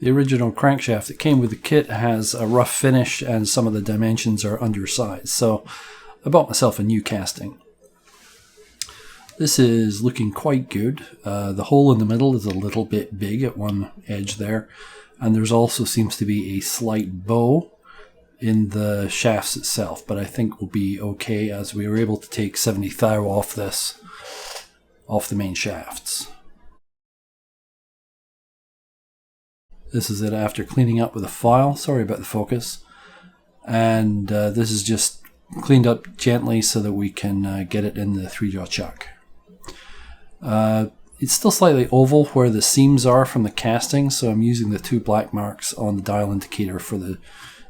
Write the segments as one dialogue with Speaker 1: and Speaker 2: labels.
Speaker 1: The original crankshaft that came with the kit has a rough finish and some of the dimensions are undersized, so I bought myself a new casting. This is looking quite good. The hole in the middle is a little bit big at one edge there, and there's also seems to be a slight bow in the shafts itself, but I think we'll be okay as we were able to take 70 thou off the main shafts. This is it after cleaning up with a file. Sorry about the focus. And this is just cleaned up gently so that we can get it in the 3-jaw chuck. It's still slightly oval where the seams are from the casting, so I'm using the 2 black marks on the dial indicator for the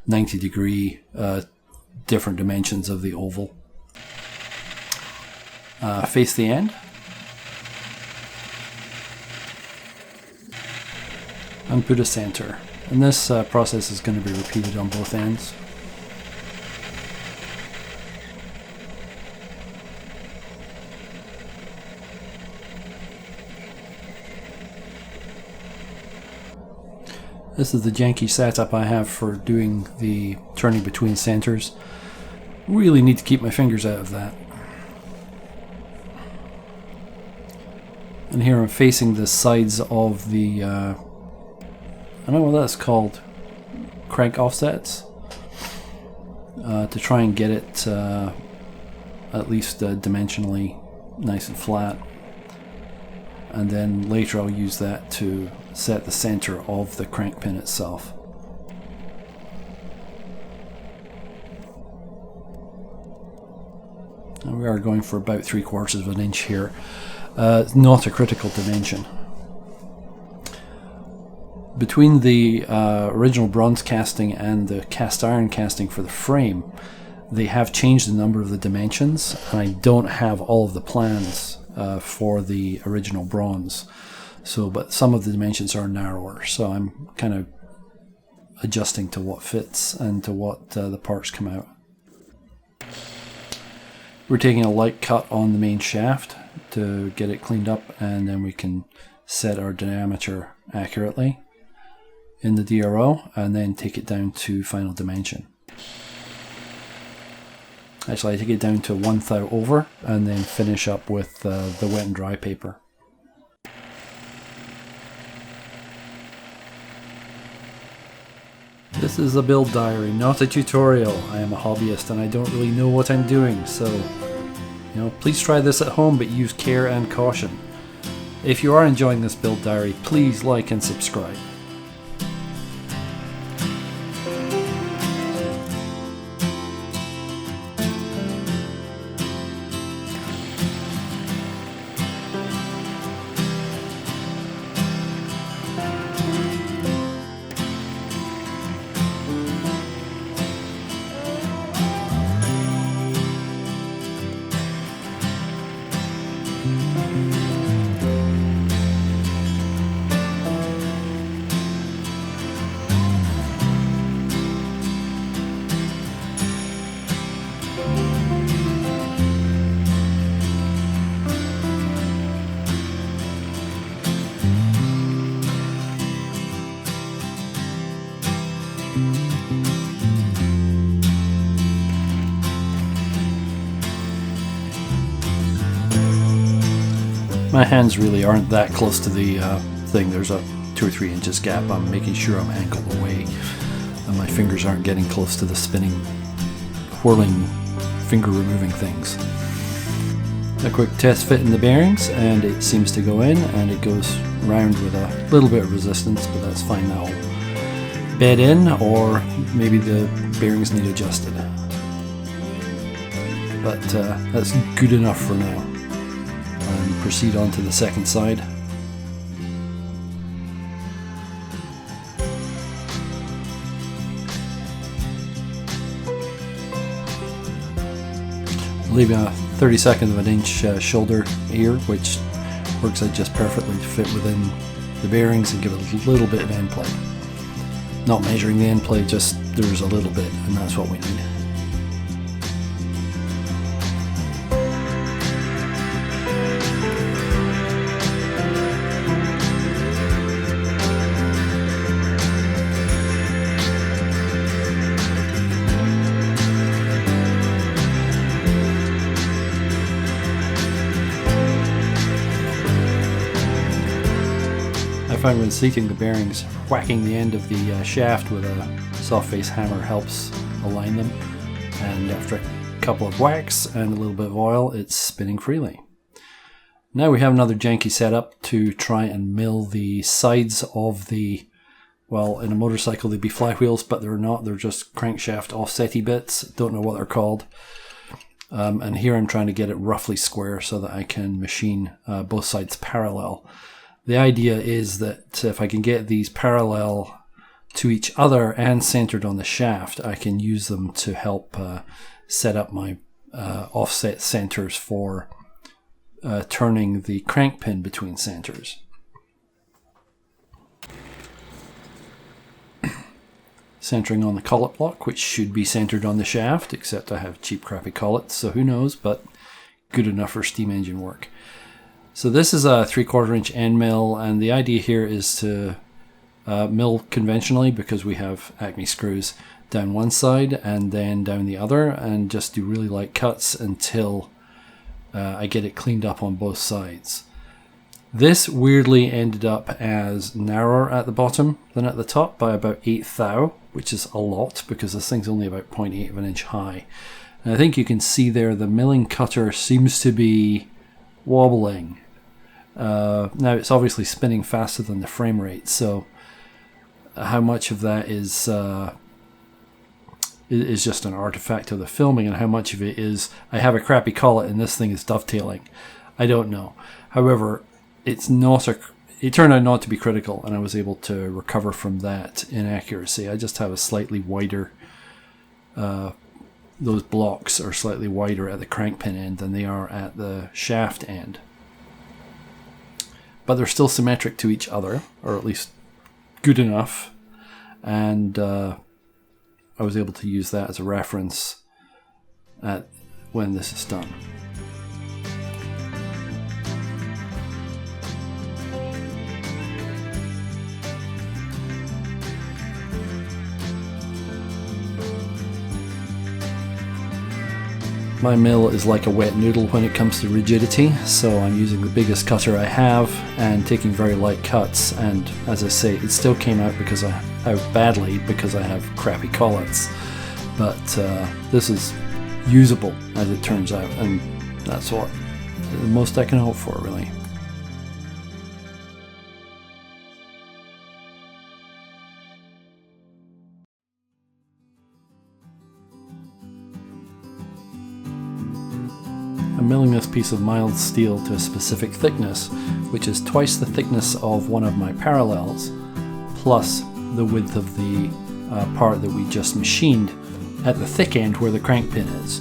Speaker 1: 90-degree different dimensions of the oval. Face the end. And put a center. And this process is going to be repeated on both ends. This is the janky setup I have for doing the turning between centers. Really need to keep my fingers out of that. And here I'm facing the sides of the I don't know what that's called, crank offsets, to try and get it at least dimensionally nice and flat, and then later I'll use that to set the center of the crank pin itself. And we are going for about 3/4 of an inch here. Not a critical dimension. Between the original bronze casting and the cast iron casting for the frame, they have changed the number of the dimensions, and I don't have all of the plans for the original bronze. But some of the dimensions are narrower, so I'm kind of adjusting to what fits and to what the parts come out. We're taking a light cut on the main shaft to get it cleaned up, and then we can set our diameter accurately in the DRO and then take it down to final dimension. Actually, I take it down to 1 thou over and then finish up with the wet and dry paper. This is a build diary, not a tutorial. I am a hobbyist and I don't really know what I'm doing, so please try this at home, but use care and caution. If you are enjoying this build diary, please like and subscribe. My hands really aren't that close to the thing. There's a 2 or 3 inches gap. I'm making sure I'm angled away and my fingers aren't getting close to the spinning, whirling, finger removing things. A quick test fit in the bearings, and it seems to go in, and it goes round with a little bit of resistance, but that's fine. That'll bed in, or maybe the bearings need adjusted. But that's good enough for now. And proceed on to the second side. Leaving a 32nd of an inch shoulder here, which works out just perfectly to fit within the bearings and give it a little bit of end play. Not measuring the end play, just there's a little bit, and that's what we need. find when seating the bearings, whacking the end of the shaft with a soft face hammer helps align them, and after a couple of whacks and a little bit of oil, it's spinning freely. Now we have another janky setup to try and mill the sides of the, well, in a motorcycle they'd be flywheels, but they're not, they're just crankshaft offsetty bits, don't know what they're called. And here I'm trying to get it roughly square so that I can machine both sides parallel. The idea is that if I can get these parallel to each other and centered on the shaft, I can use them to help set up my offset centers for turning the crank pin between centers. Centering on the collet block, which should be centered on the shaft, except I have cheap crappy collets, so who knows, but good enough for steam engine work. So this is a 3/4 inch end mill, and the idea here is to mill conventionally, because we have Acme screws, down one side and then down the other, and just do really light cuts until I get it cleaned up on both sides. This weirdly ended up as narrower at the bottom than at the top by about 1/8 thou, which is a lot because this thing's only about 0.8 of an inch high. And I think you can see there the milling cutter seems to be wobbling. Now it's obviously spinning faster than the frame rate, so how much of that is just an artifact of the filming, and how much of it is I have a crappy collet and this thing is dovetailing, I don't know. However, it turned out not to be critical, and I was able to recover from that inaccuracy. I just have a slightly wider, those blocks are slightly wider at the crank pin end than they are at the shaft end. But they're still symmetric to each other, or at least good enough, and I was able to use that as a reference at when this is done. My mill is like a wet noodle when it comes to rigidity, so I'm using the biggest cutter I have and taking very light cuts, and as I say, it still came out badly because I have crappy collets, but this is usable as it turns out, and that's what the most I can hope for, really. I'm milling this piece of mild steel to a specific thickness, which is twice the thickness of one of my parallels, plus the width of the part that we just machined at the thick end where the crank pin is.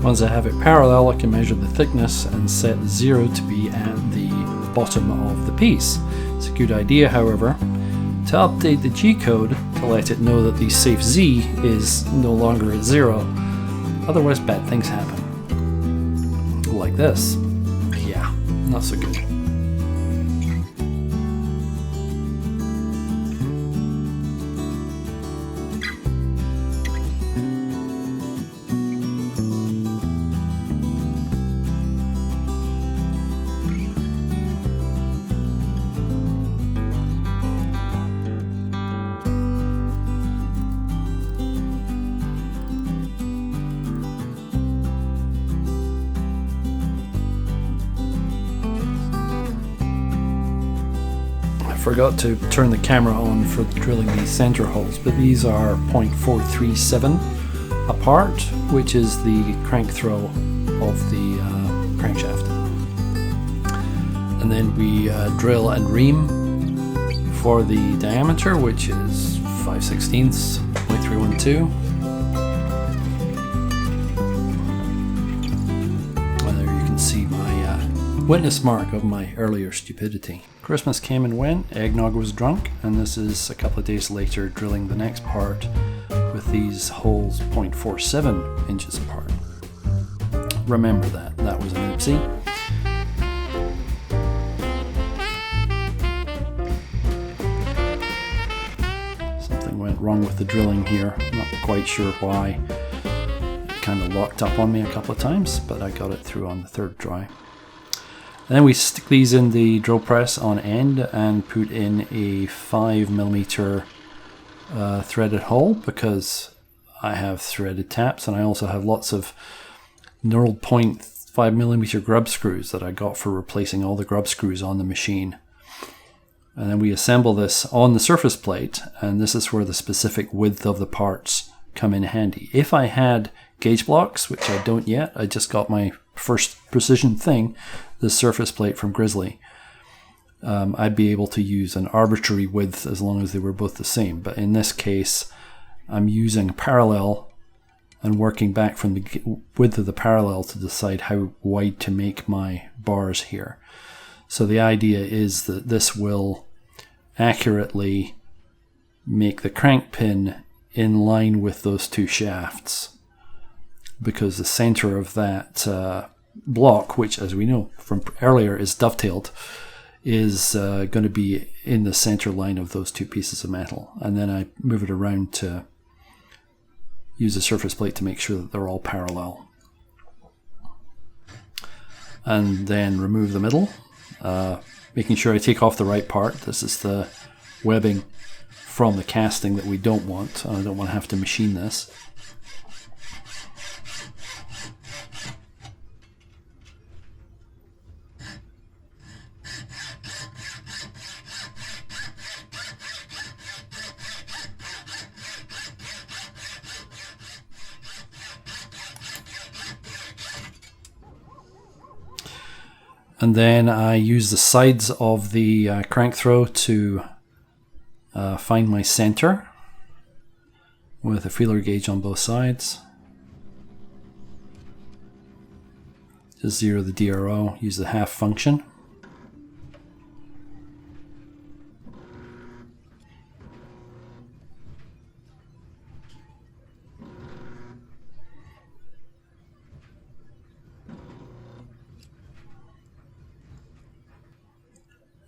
Speaker 1: Once I have it parallel, I can measure the thickness and set 0 to be at the bottom of the piece. It's a good idea, however, to update the G-code to let it know that the safe Z is no longer at 0, otherwise bad things happen. Like this. Yeah, not so good. Forgot to turn the camera on for drilling these center holes, but these are 0.437 apart, which is the crank throw of the crankshaft. And then we drill and ream for the diameter, which is 5/16, 0.312. And there you can see my witness mark of my earlier stupidity. Christmas came and went, eggnog was drunk, and this is a couple of days later drilling the next part with these holes 0.47 inches apart. Remember that was an oopsie. Something went wrong with the drilling here, not quite sure why. It kind of locked up on me a couple of times, but I got it through on the third try. And then we stick these in the drill press on end and put in a 5mm threaded hole, because I have threaded taps, and I also have lots of knurled point 5mm grub screws that I got for replacing all the grub screws on the machine. And then we assemble this on the surface plate, and this is where the specific width of the parts come in handy. If I had gauge blocks, which I don't yet, I just got my first precision thing, the surface plate from Grizzly, I'd be able to use an arbitrary width as long as they were both the same. But in this case, I'm using parallel and working back from the width of the parallel to decide how wide to make my bars here. So the idea is that this will accurately make the crank pin in line with those two shafts, because the center of that block, which as we know from earlier is dovetailed, is going to be in the center line of those two pieces of metal. And then I move it around to use the surface plate to make sure that they're all parallel. And then remove the middle, making sure I take off the right part. This is the webbing from the casting that we don't want. I don't want to have to machine this. And then I use the sides of the crank throw to find my center with a feeler gauge on both sides. Just zero the DRO, use the half function.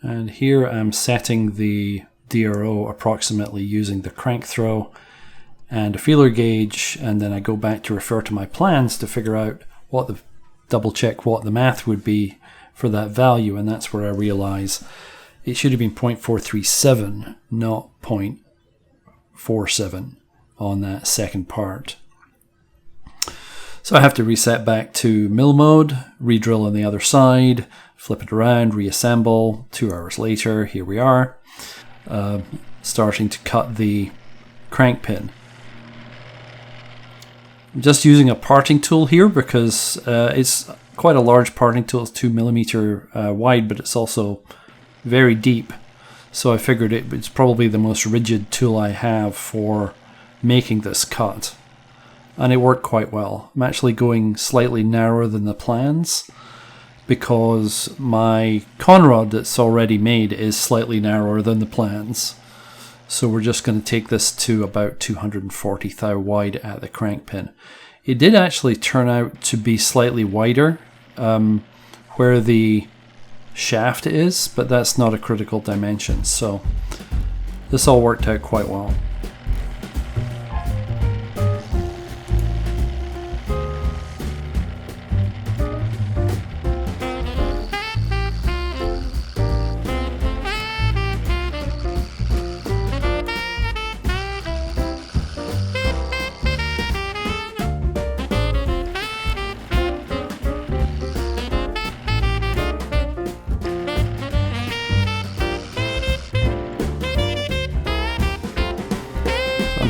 Speaker 1: And here I'm setting the DRO approximately using the crank throw and a feeler gauge, and then I go back to refer to my plans to figure out what the double check what the math would be for that value, and that's where I realize it should have been 0.437, not 0.47 on that second part. So I have to reset back to mill mode, re-drill on the other side, flip it around, reassemble. 2 hours later, here we are, starting to cut the crank pin. I'm just using a parting tool here because it's quite a large parting tool. It's 2mm wide, but it's also very deep. So I figured it's probably the most rigid tool I have for making this cut. And it worked quite well. I'm actually going slightly narrower than the plans because my conrod that's already made is slightly narrower than the plans. So we're just going to take this to about 240 thou wide at the crank pin. It did actually turn out to be slightly wider where the shaft is, but that's not a critical dimension. So this all worked out quite well.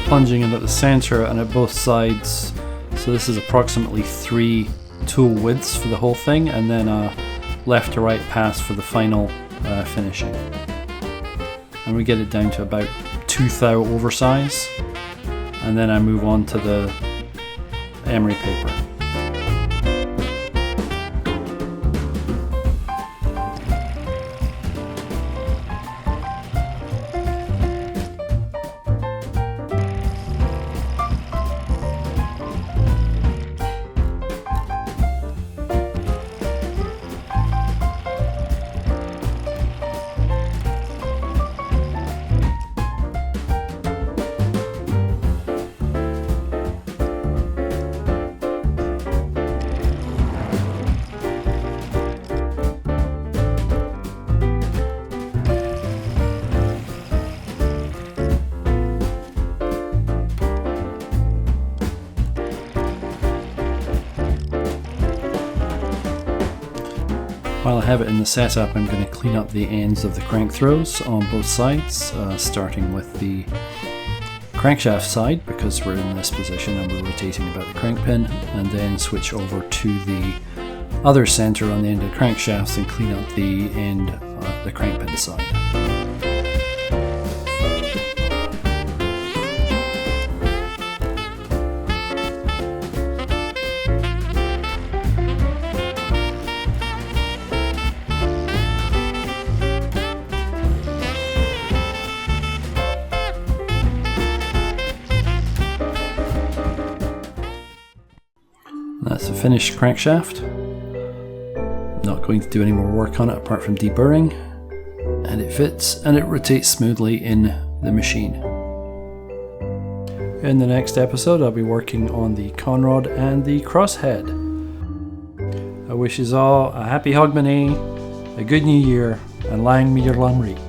Speaker 1: Plunging in at the center and at both sides, so this is approximately 3 tool widths for the whole thing, and then a left to right pass for the final finishing. And we get it down to about 2 thou oversize, and then I move on to the emery paper. While I have it in the setup, I'm going to clean up the ends of the crank throws on both sides, starting with the crankshaft side because we're in this position and we're rotating about the crank pin, and then switch over to the other center on the end of the crankshafts and clean up the end, the crank pin side. That's the finished crankshaft. Not going to do any more work on it apart from deburring, and it fits and it rotates smoothly in the machine. In the next episode I'll be working on the conrod and the crosshead. I wish you all a happy Hogmanay, a good new year, and lang me your lumry.